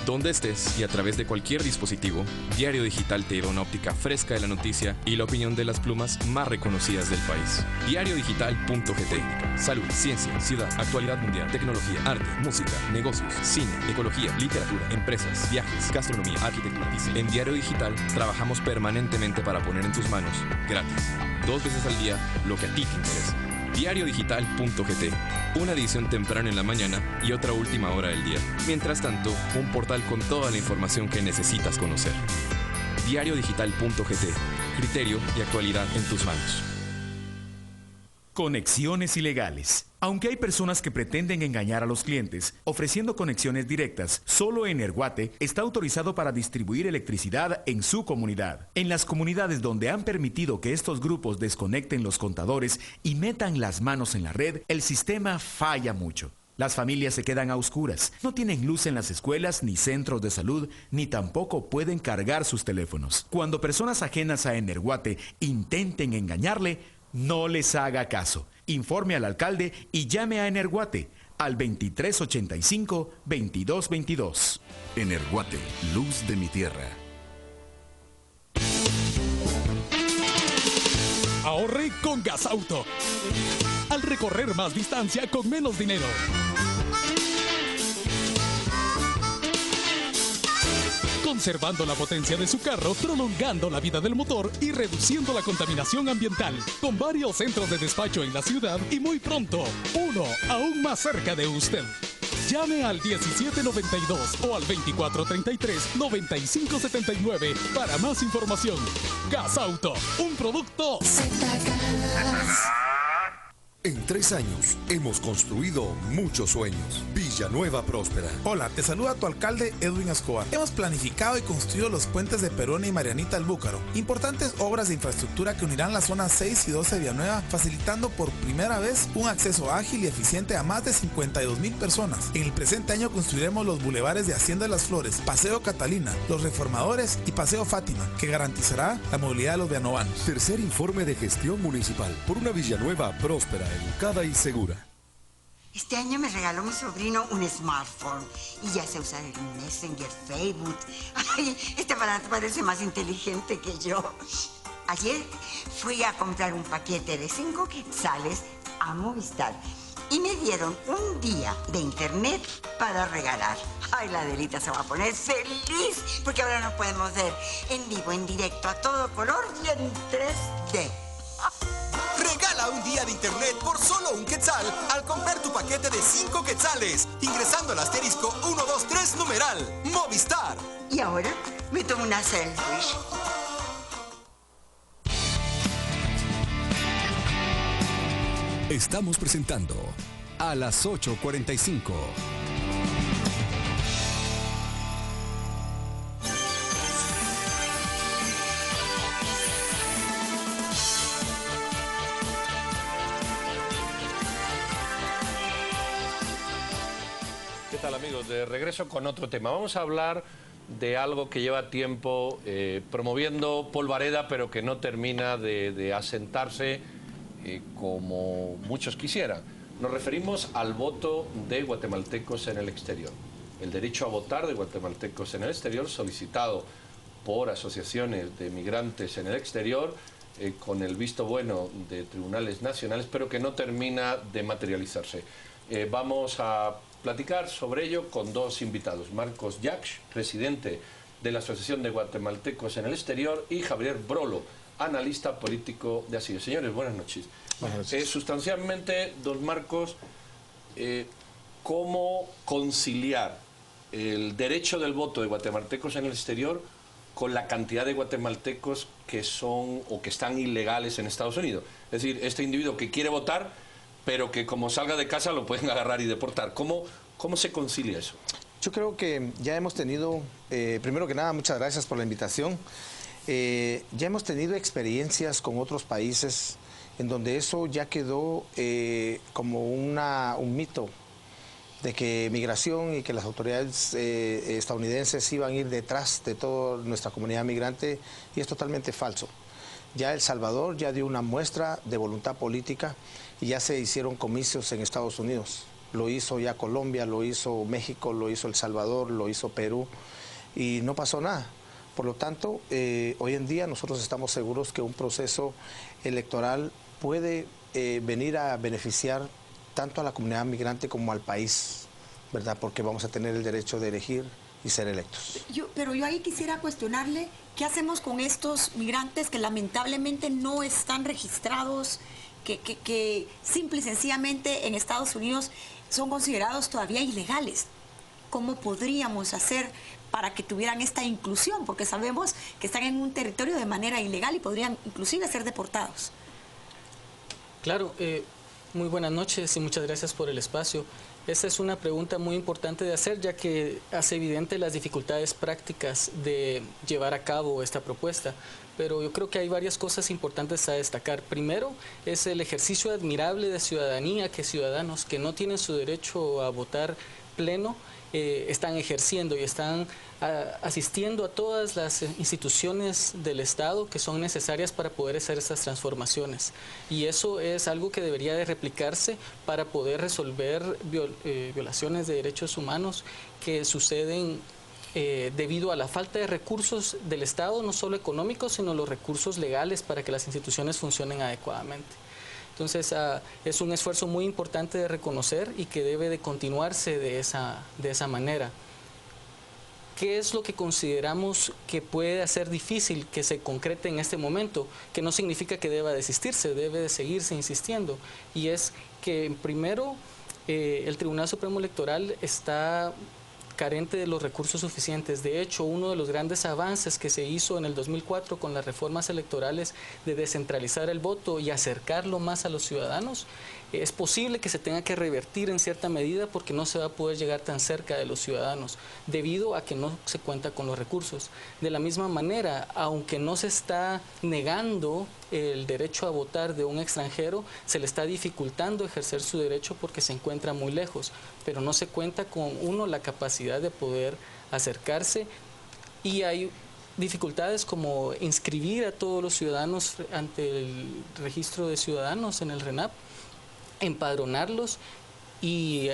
Donde estés y a través de cualquier dispositivo, Diario Digital te lleva una óptica fresca de la noticia y la opinión de las plumas más reconocidas del país. Diariodigital.gt. Salud, ciencia, ciudad, actualidad mundial, tecnología, arte, música, negocios, cine, ecología, literatura, empresas, viajes, gastronomía, arquitectura. En Diario Digital trabajamos permanentemente para poner en tus manos, gratis, 2 veces al día, lo que a ti te interesa. Diariodigital.gt. Una edición temprano en la mañana y otra última hora del día. Mientras tanto, un portal con toda la información que necesitas conocer. Diariodigital.gt. Criterio y actualidad en tus manos. Conexiones ilegales. Aunque hay personas que pretenden engañar a los clientes ofreciendo conexiones directas, solo Energuate está autorizado para distribuir electricidad en su comunidad. En las comunidades donde han permitido que estos grupos desconecten los contadores y metan las manos en la red, el sistema falla mucho. Las familias se quedan a oscuras, no tienen luz en las escuelas ni centros de salud, ni tampoco pueden cargar sus teléfonos. Cuando personas ajenas a Energuate intenten engañarle, no les haga caso. Informe al alcalde y llame a Energuate al 2385-2222. Energuate, luz de mi tierra. Ahorre con Gasauto. Al recorrer más distancia con menos dinero. Conservando la potencia de su carro, prolongando la vida del motor y reduciendo la contaminación ambiental. Con varios centros de despacho en la ciudad y muy pronto, uno aún más cerca de usted. Llame al 1792 o al 2433-9579 para más información. Gasauto, un producto Z-Gas. En 3 años hemos construido muchos sueños. Villanueva Próspera. Hola, te saluda tu alcalde Edwin Escobar. Hemos planificado y construido los puentes de Perón y Marianita al Búcaro. Importantes obras de infraestructura que unirán las zonas 6 y 12 de Villanueva, facilitando por primera vez un acceso ágil y eficiente a más de 52,000 personas. En el presente año construiremos los bulevares de Hacienda de las Flores, Paseo Catalina, Los Reformadores y Paseo Fátima, que garantizará la movilidad de los villanuevanos. Tercer informe de gestión municipal por una Villanueva próspera, educada y segura. Este año me regaló mi sobrino un smartphone y ya sé usar el Messenger, Facebook. Ay, este aparato parece más inteligente que yo. Ayer fui a comprar un paquete de 5 quetzales a Movistar y me dieron un día de internet para regalar. Ay, la Adelita se va a poner feliz porque ahora nos podemos ver en vivo, en directo, a todo color y en 3D. Regala un día de internet por solo 1 quetzal al comprar tu paquete de 5 quetzales, ingresando al asterisco 123 numeral Movistar. Y ahora me tomo una selfie. Estamos presentando a las 8:45. ¿Qué tal, amigos? De regreso con otro tema. Vamos a hablar de algo que lleva tiempo promoviendo Polvareda, pero que no termina de asentarse como muchos quisieran. Nos referimos al voto de guatemaltecos en el exterior. El derecho a votar de guatemaltecos en el exterior, solicitado por asociaciones de migrantes en el exterior, con el visto bueno de tribunales nacionales, pero que no termina de materializarse. Vamos a platicar sobre ello con 2 invitados. Marcos Llach, presidente de la Asociación de Guatemaltecos en el Exterior, y Javier Brolo, analista político de Asilo. Señores, buenas noches. Buenas noches. Sustancialmente, don Marcos, ¿cómo conciliar el derecho del voto de guatemaltecos en el exterior con la cantidad de guatemaltecos que son o que están ilegales en Estados Unidos. Es decir, este individuo que quiere votar, pero que como salga de casa lo pueden agarrar y deportar. ¿Cómo se concilia eso? Yo creo que ya hemos tenido, primero que nada, muchas gracias por la invitación. Ya hemos tenido experiencias con otros países en donde eso ya quedó como un mito de que migración y que las autoridades estadounidenses iban a ir detrás de toda nuestra comunidad migrante, y es totalmente falso. Ya El Salvador ya dio una muestra de voluntad política y ya se hicieron comicios en Estados Unidos. Lo hizo ya Colombia, lo hizo México, lo hizo El Salvador, lo hizo Perú, y no pasó nada. Por lo tanto, hoy en día nosotros estamos seguros que un proceso electoral puede venir a beneficiar tanto a la comunidad migrante como al país, ¿verdad? Porque vamos a tener el derecho de elegir y ser electos. Pero yo ahí quisiera cuestionarle, ¿qué hacemos con estos migrantes que lamentablemente no están registrados, que simple y sencillamente en Estados Unidos son considerados todavía ilegales? ¿Cómo podríamos hacer para que tuvieran esta inclusión? Porque sabemos que están en un territorio de manera ilegal y podrían inclusive ser deportados. Claro, muy buenas noches y muchas gracias por el espacio. Esta es una pregunta muy importante de hacer, ya que hace evidente las dificultades prácticas de llevar a cabo esta propuesta. Pero yo creo que hay varias cosas importantes a destacar. Primero, es el ejercicio admirable de ciudadanía que ciudadanos que no tienen su derecho a votar pleno están ejerciendo y están asistiendo a todas las instituciones del Estado que son necesarias para poder hacer estas transformaciones. Y eso es algo que debería de replicarse para poder resolver violaciones de derechos humanos que suceden debido a la falta de recursos del Estado, no solo económicos, sino los recursos legales para que las instituciones funcionen adecuadamente. Entonces, es un esfuerzo muy importante de reconocer y que debe de continuarse de esa manera. ¿Qué es lo que consideramos que puede hacer difícil que se concrete en este momento? Que no significa que deba desistirse, debe de seguirse insistiendo. Y es que, primero, el Tribunal Supremo Electoral está carente de los recursos suficientes. De hecho, uno de los grandes avances que se hizo en el 2004 con las reformas electorales de descentralizar el voto y acercarlo más a los ciudadanos, es posible que se tenga que revertir en cierta medida porque no se va a poder llegar tan cerca de los ciudadanos debido a que no se cuenta con los recursos. De la misma manera, aunque no se está negando el derecho a votar de un extranjero, se le está dificultando ejercer su derecho porque se encuentra muy lejos, pero no se cuenta con, uno, la capacidad de poder acercarse, y hay dificultades como inscribir a todos los ciudadanos ante el registro de ciudadanos en el RENAP, empadronarlos y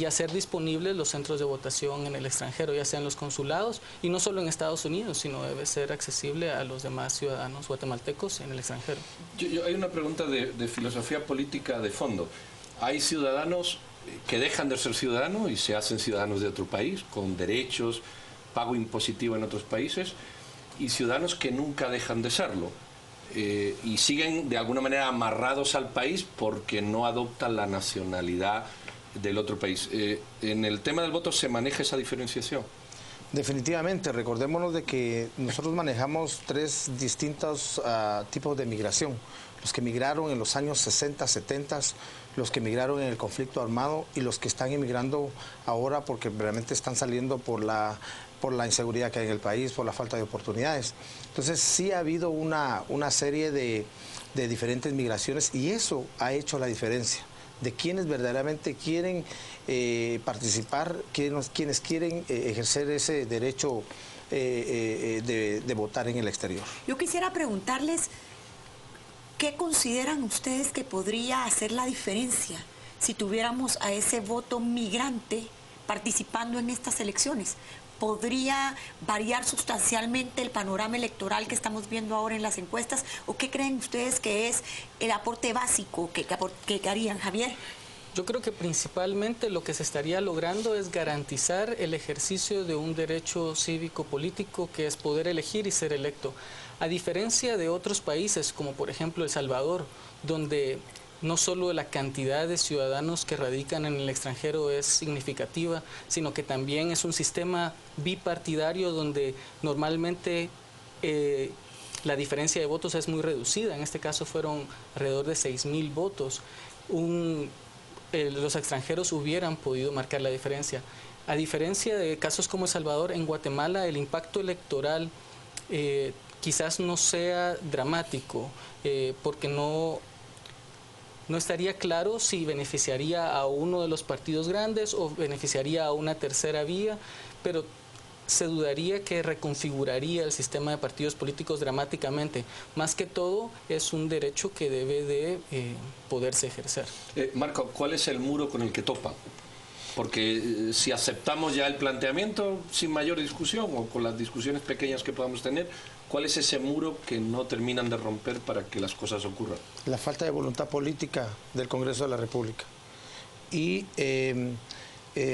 hacer disponibles los centros de votación en el extranjero, ya sean los consulados, y no solo en Estados Unidos, sino debe ser accesible a los demás ciudadanos guatemaltecos en el extranjero. Hay una pregunta de filosofía política de fondo. Hay ciudadanos que dejan de ser ciudadanos y se hacen ciudadanos de otro país, con derechos, pago impositivo en otros países, y ciudadanos que nunca dejan de serlo. Y siguen de alguna manera amarrados al país porque no adoptan la nacionalidad del otro país. ¿En el tema del voto se maneja esa diferenciación? Definitivamente, recordémonos de que nosotros manejamos tres distintos tipos de migración. Los que migraron en los años 60, 70, los que migraron en el conflicto armado y los que están emigrando ahora porque realmente están saliendo por la inseguridad que hay en el país, por la falta de oportunidades. Entonces sí ha habido una serie de diferentes migraciones, y eso ha hecho la diferencia de quienes verdaderamente quieren participar, quienes quieren ejercer ese derecho de votar en el exterior. Yo quisiera preguntarles, ¿qué consideran ustedes que podría hacer la diferencia si tuviéramos a ese voto migrante participando en estas elecciones? ¿Podría variar sustancialmente el panorama electoral que estamos viendo ahora en las encuestas? ¿O qué creen ustedes que es el aporte básico que harían, Javier? Yo creo que principalmente lo que se estaría logrando es garantizar el ejercicio de un derecho cívico-político que es poder elegir y ser electo. A diferencia de otros países, como por ejemplo El Salvador, donde no solo la cantidad de ciudadanos que radican en el extranjero es significativa, sino que también es un sistema bipartidario donde normalmente la diferencia de votos es muy reducida. En este caso fueron alrededor de 6,000 votos. Los extranjeros hubieran podido marcar la diferencia. A diferencia de casos como El Salvador, en Guatemala el impacto electoral quizás no sea dramático, porque no estaría claro si beneficiaría a uno de los partidos grandes o beneficiaría a una tercera vía, pero se dudaría que reconfiguraría el sistema de partidos políticos dramáticamente. Más que todo, es un derecho que debe de poderse ejercer. Marco, ¿cuál es el muro con el que topan? Porque si aceptamos ya el planteamiento sin mayor discusión o con las discusiones pequeñas que podamos tener, ¿cuál es ese muro que no terminan de romper para que las cosas ocurran? La falta de voluntad política del Congreso de la República. Y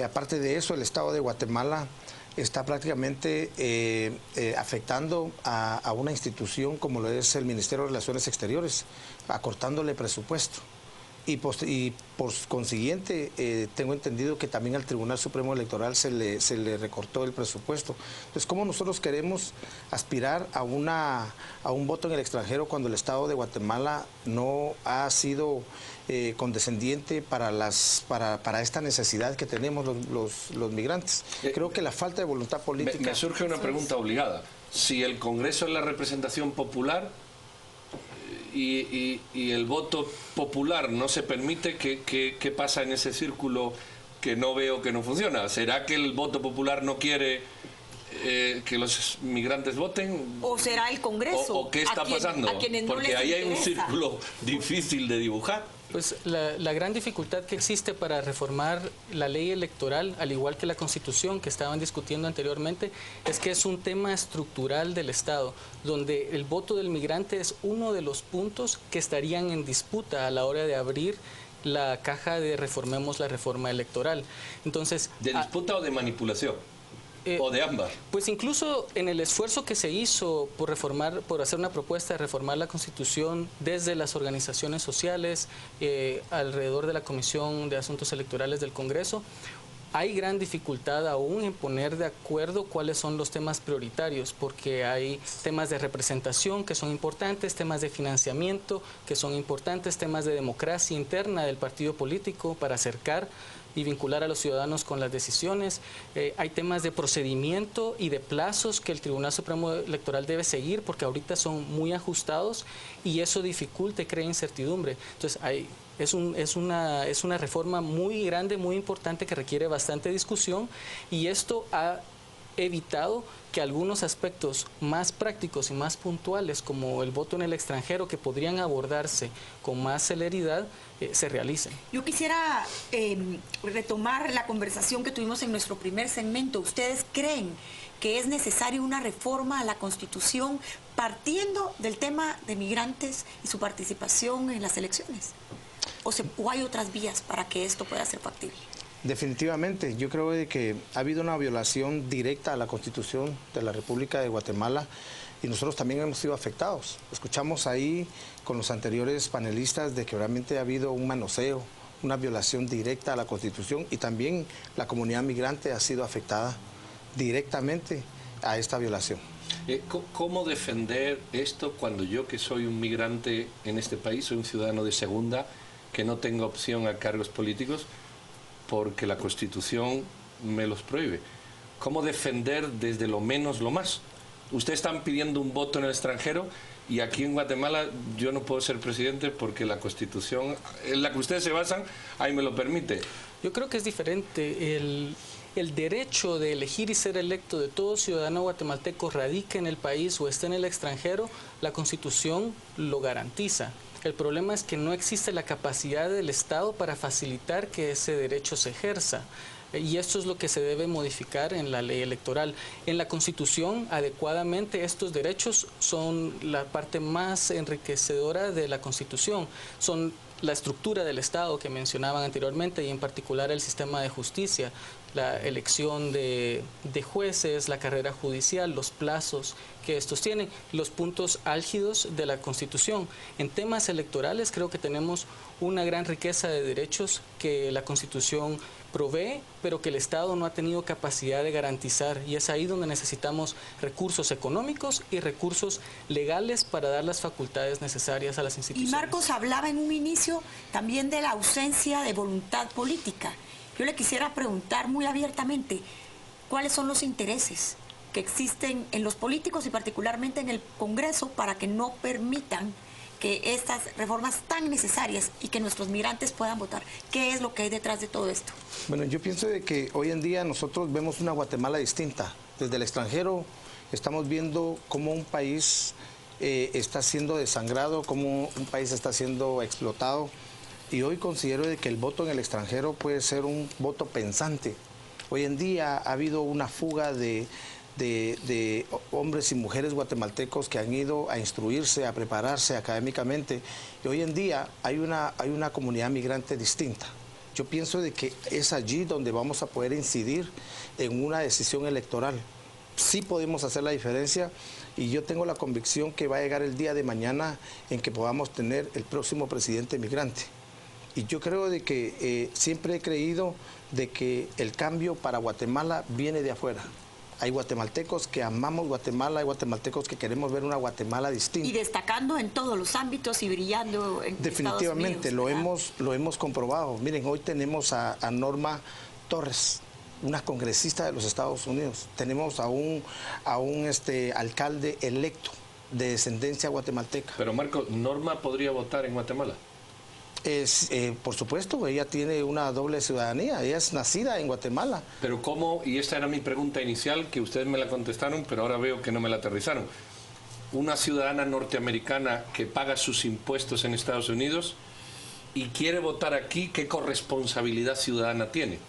aparte de eso, el Estado de Guatemala está prácticamente afectando a una institución como lo es el Ministerio de Relaciones Exteriores, acortándole presupuesto. Y por consiguiente, tengo entendido que también al Tribunal Supremo Electoral se le recortó el presupuesto. Entonces, ¿cómo nosotros queremos aspirar a un voto en el extranjero cuando el Estado de Guatemala no ha sido condescendiente para esta necesidad que tenemos los migrantes? Creo que la falta de voluntad política... Me surge una pregunta obligada. Si el Congreso es la representación popular... Y el voto popular no se permite, ¿qué pasa en ese círculo que no veo que no funciona? ¿Será que el voto popular no quiere que los migrantes voten? ¿O será el Congreso? ¿O qué está pasando? Porque ahí hay un círculo difícil de dibujar. Pues la gran dificultad que existe para reformar la ley electoral, al igual que la Constitución que estaban discutiendo anteriormente, es que es un tema estructural del Estado, donde el voto del migrante es uno de los puntos que estarían en disputa a la hora de abrir la caja de reformemos la reforma electoral. Entonces, ¿de disputa o de manipulación? ¿O de ambas? Pues incluso en el esfuerzo que se hizo por hacer una propuesta de reformar la Constitución desde las organizaciones sociales, alrededor de la Comisión de Asuntos Electorales del Congreso, hay gran dificultad aún en poner de acuerdo cuáles son los temas prioritarios, porque hay temas de representación que son importantes, temas de financiamiento que son importantes, temas de democracia interna del partido político para acercar y vincular a los ciudadanos con las decisiones. Hay temas de procedimiento y de plazos que el Tribunal Supremo Electoral debe seguir, porque ahorita son muy ajustados y eso dificulta y crea incertidumbre. Entonces, es una reforma muy grande, muy importante, que requiere bastante discusión, y esto ha evitado que algunos aspectos más prácticos y más puntuales, como el voto en el extranjero, que podrían abordarse con más celeridad, se realicen. Yo quisiera retomar la conversación que tuvimos en nuestro primer segmento. ¿Ustedes creen que es necesaria una reforma a la Constitución partiendo del tema de migrantes y su participación en las elecciones? ¿O hay otras vías para que esto pueda ser factible? Definitivamente, yo creo que ha habido una violación directa a la Constitución de la República de Guatemala y nosotros también hemos sido afectados. Escuchamos ahí con los anteriores panelistas de que realmente ha habido un manoseo, una violación directa a la Constitución, y también la comunidad migrante ha sido afectada directamente a esta violación. ¿Cómo defender esto cuando yo, que soy un migrante en este país, soy un ciudadano de segunda, que no tengo opción a cargos políticos porque la Constitución me los prohíbe? ¿Cómo defender desde lo menos lo más? Ustedes están pidiendo un voto en el extranjero y aquí en Guatemala yo no puedo ser presidente porque la Constitución en la que ustedes se basan ahí me lo permite. Yo creo que es diferente. El derecho de elegir y ser electo de todo ciudadano guatemalteco, radique en el país o esté en el extranjero, la Constitución lo garantiza. El problema es que no existe la capacidad del Estado para facilitar que ese derecho se ejerza. Y esto es lo que se debe modificar en la ley electoral. En la Constitución, adecuadamente, estos derechos son la parte más enriquecedora de la Constitución. Son la estructura del Estado que mencionaban anteriormente, y en particular el sistema de justicia, la elección de jueces, la carrera judicial, los plazos que estos tienen, los puntos álgidos de la Constitución. En temas electorales creo que tenemos una gran riqueza de derechos que la Constitución provee, pero que el Estado no ha tenido capacidad de garantizar, y es ahí donde necesitamos recursos económicos y recursos legales para dar las facultades necesarias a las instituciones. Y Marcos hablaba en un inicio también de la ausencia de voluntad política. Yo le quisiera preguntar muy abiertamente, ¿cuáles son los intereses que existen en los políticos y particularmente en el Congreso para que no permitan que estas reformas tan necesarias y que nuestros migrantes puedan votar? ¿Qué es lo que hay detrás de todo esto? Bueno, yo pienso de que hoy en día nosotros vemos una Guatemala distinta. Desde el extranjero estamos viendo cómo un país está siendo desangrado, cómo un país está siendo explotado. Y hoy considero de que el voto en el extranjero puede ser un voto pensante. Hoy en día ha habido una fuga de hombres y mujeres guatemaltecos que han ido a instruirse, a prepararse académicamente. Y hoy en día hay una comunidad migrante distinta. Yo pienso de que es allí donde vamos a poder incidir en una decisión electoral. Sí podemos hacer la diferencia, y yo tengo la convicción que va a llegar el día de mañana en que podamos tener el próximo presidente migrante. Y yo creo de que siempre he creído de que el cambio para Guatemala viene de afuera. Hay guatemaltecos que amamos Guatemala, hay guatemaltecos que queremos ver una Guatemala distinta. Y destacando en todos los ámbitos y brillando en Definitivamente, Estados Unidos, lo hemos comprobado. Miren, hoy tenemos a Norma Torres, una congresista de los Estados Unidos. Tenemos a un alcalde electo de descendencia guatemalteca. Pero Marco, ¿Norma podría votar en Guatemala? Por supuesto, ella tiene una doble ciudadanía, ella es nacida en Guatemala. Pero ¿cómo? Y esta era mi pregunta inicial, que ustedes me la contestaron, pero ahora veo que no me la aterrizaron. Una ciudadana norteamericana que paga sus impuestos en Estados Unidos y quiere votar aquí, ¿qué corresponsabilidad ciudadana tiene?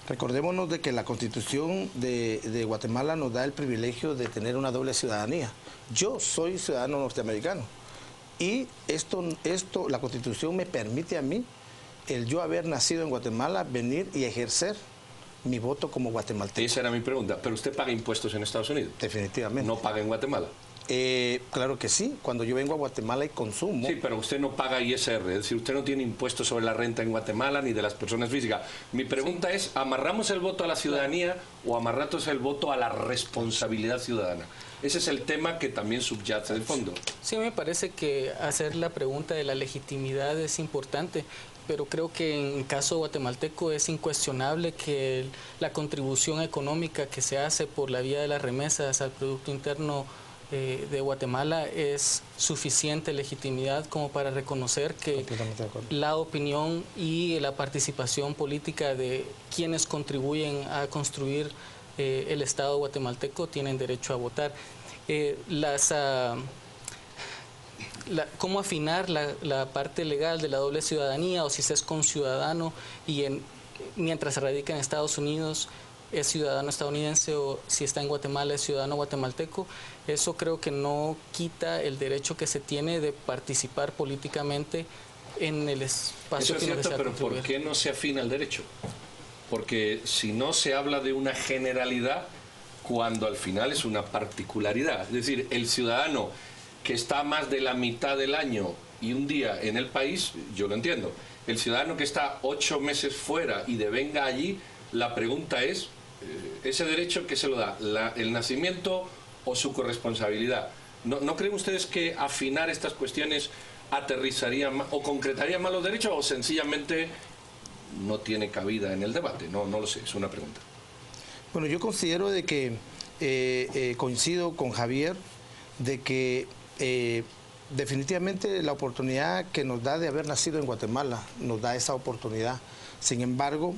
Recordémonos de que la Constitución de Guatemala nos da el privilegio de tener una doble ciudadanía. Yo soy ciudadano norteamericano. Y la Constitución me permite a mí, el yo haber nacido en Guatemala, venir y ejercer mi voto como guatemalteco. Esa era mi pregunta. ¿Pero usted paga impuestos en Estados Unidos? Definitivamente. ¿No paga en Guatemala? Claro que sí. Cuando yo vengo a Guatemala y consumo... Sí, pero usted no paga ISR. Es decir, usted no tiene impuestos sobre la renta en Guatemala ni de las personas físicas. Mi pregunta es, ¿amarramos el voto a la ciudadanía o amarramos el voto a la responsabilidad ciudadana? Ese es el tema que también subyace de fondo. Sí, me parece que hacer la pregunta de la legitimidad es importante, pero creo que en el caso guatemalteco es incuestionable que la contribución económica que se hace por la vía de las remesas al Producto Interno de Guatemala es suficiente legitimidad como para reconocer que la opinión y la participación política de quienes contribuyen a construir el Estado guatemalteco tienen derecho a votar. Cómo afinar la parte legal de la doble ciudadanía, o si se es conciudadano y mientras se radica en Estados Unidos es ciudadano estadounidense, o si está en Guatemala es ciudadano guatemalteco, eso creo que no quita el derecho que se tiene de participar políticamente en el espacio que nos desea pero contribuir. ¿por qué no se afina el derecho? Porque si no se habla de una generalidad cuando al final es una particularidad. Es decir, el ciudadano que está más de la mitad del año y un día en el país, yo lo entiendo. El ciudadano que está 8 meses fuera y devenga allí, la pregunta es, ¿ese derecho qué se lo da? ¿El nacimiento o su corresponsabilidad? ¿No creen ustedes que afinar estas cuestiones aterrizaría o concretaría más los derechos, o sencillamente no tiene cabida en el debate? No lo sé, es una pregunta. Bueno, yo considero de que coincido con Javier de que definitivamente la oportunidad que nos da de haber nacido en Guatemala nos da esa oportunidad. Sin embargo,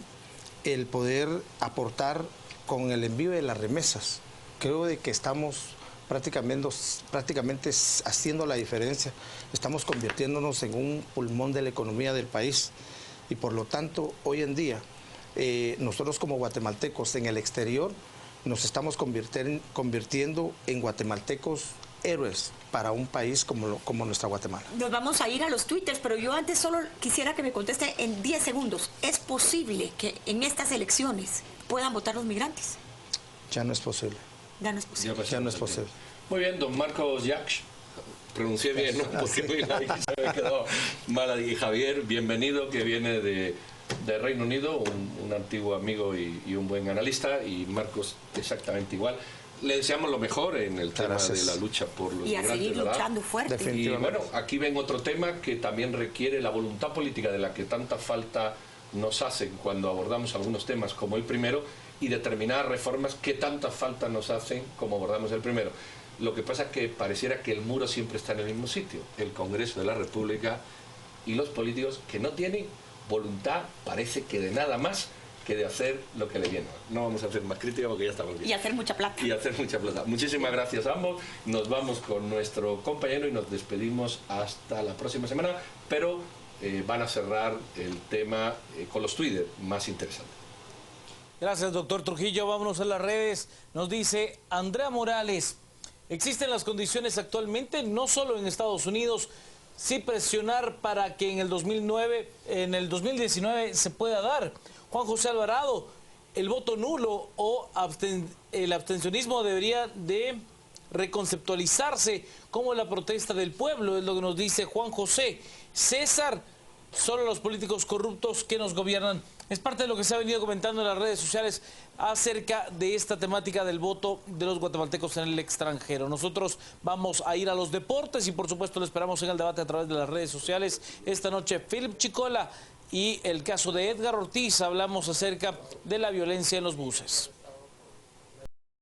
el poder aportar con el envío de las remesas, creo de que estamos prácticamente haciendo la diferencia. Estamos convirtiéndonos en un pulmón de la economía del país, y por lo tanto hoy en día nosotros como guatemaltecos en el exterior nos estamos convirtiendo en guatemaltecos héroes para un país como nuestra Guatemala. Nos vamos a ir a los twitters, pero yo antes solo quisiera que me conteste en 10 segundos. ¿Es posible que en estas elecciones puedan votar los migrantes? Ya no es posible. Ya no es posible. Ya no es posible. Muy bien, don Marcos Llach. Pronuncié bien, ¿no? Porque se me quedó mal. Y Javier, bienvenido, que viene de Reino Unido, un antiguo amigo y un buen analista, y Marcos exactamente igual. Le deseamos lo mejor en el tema de la lucha por los migrantes. Y a seguir luchando fuerte. Y bueno, aquí ven otro tema que también requiere la voluntad política de la que tanta falta nos hacen cuando abordamos algunos temas como el primero, y determinadas reformas que tanta falta nos hacen como abordamos el primero. Lo que pasa es que pareciera que el muro siempre está en el mismo sitio, el Congreso de la República, y los políticos que no tienen voluntad, parece que de nada más que de hacer lo que le viene. No vamos a hacer más crítica porque ya estamos bien. Y hacer mucha plata. Y hacer mucha plata. Muchísimas gracias a ambos. Nos vamos con nuestro compañero y nos despedimos hasta la próxima semana, pero van a cerrar el tema con los Twitter más interesantes. Gracias, doctor Trujillo. Vámonos a las redes. Nos dice Andrea Morales: existen las condiciones actualmente, no solo en Estados Unidos, sí presionar para que en el 2019 se pueda dar. Juan José Alvarado: el voto nulo o el abstencionismo debería de reconceptualizarse como la protesta del pueblo, es lo que nos dice Juan José. César: solo los políticos corruptos que nos gobiernan. Es parte de lo que se ha venido comentando en las redes sociales acerca de esta temática del voto de los guatemaltecos en el extranjero. Nosotros vamos a ir a los deportes y por supuesto le esperamos en el debate a través de las redes sociales. Esta noche Philip Chicola y el caso de Edgar Ortiz. Hablamos acerca de la violencia en los buses.